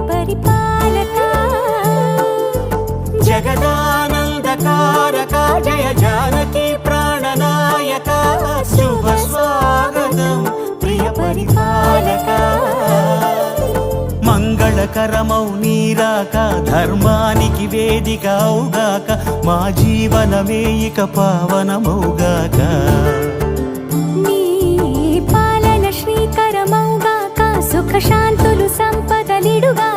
పరిపాలక జగదానందకారక జయ జానకి ప్రాణనాయక శుభ స్వాగతం ప్రియ పరిపాలక మంగళకరమౌ నీరాక ధర్మానికి వేదిక అవుగాక మా జీవనమే ఇక పావనమౌగాక నీ పాలన శ్రీకరమౌగాక సుఖ శాంతులు సంపదలిడుగా